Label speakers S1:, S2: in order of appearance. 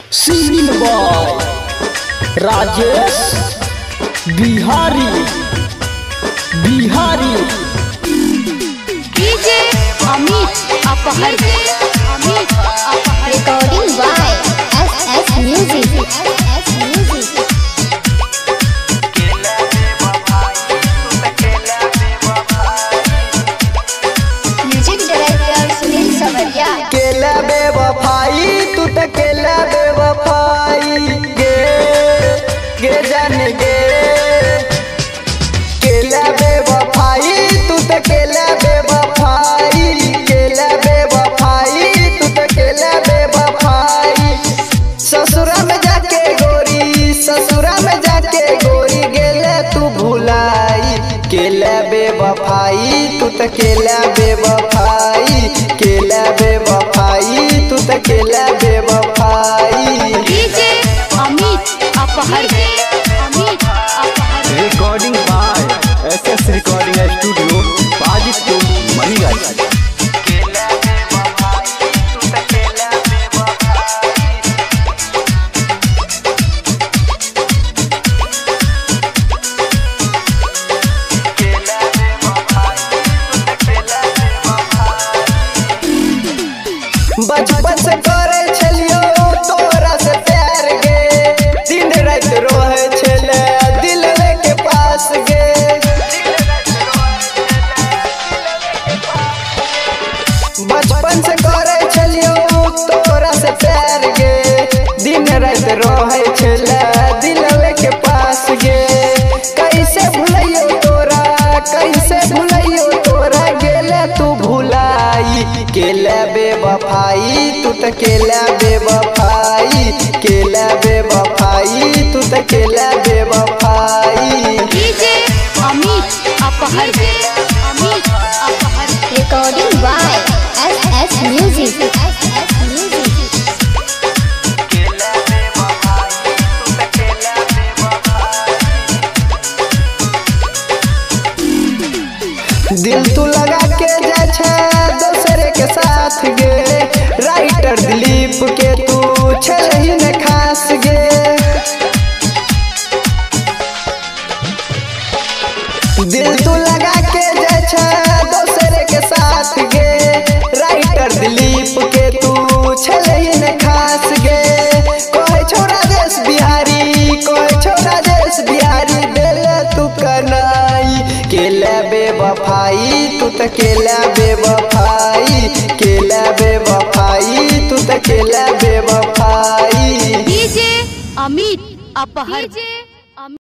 S1: Singing by Rajesh Bihari
S2: DJ Amit Apahar recording by S music music director Sunil Sawariya.
S3: केला बेवफाई तू तो केला बेवफाई गे जान गे केला बेवफाई तू तो केला बेवफाई तू तो केला बेवफाई ससुरा में जाके गोरी गेले तू भुलाई केला बेवफाई तू तो केला बेवफाई तू तो केला बेवफाई।
S2: DJ Amit Apahar
S4: recording by SS recording studio Bajitpur Manigarh.
S3: बचपन से करे छलियो तोरा से प्यार गे दिन रात रोहे छले दिल के पास गे बचपन से करे छलियो तोरा से प्यार गे दिन रात रोहे छले दिल के पास गे कैसे भुलाइयो तोरा गेले तू भुलाई केला बेवफाई तू तो केला बेवफाई तू तो केला बेवफाई।
S2: DJ Amit Apahar recording by S music
S3: दिल तू लगा के जा दूसरे के साथ गे राइटर दिलीप के तू छलही न खास गे दिल तू लगा के जा दूसरे के साथ गे राइटर दिलीप के तू छलही न खास गे कोई छोड़ा देश बिहारी दिल तू कनाई केला बेवफाई तू तो केला बेवफाई तू तो केला बेवफाई।
S2: डीजे अमित अपहर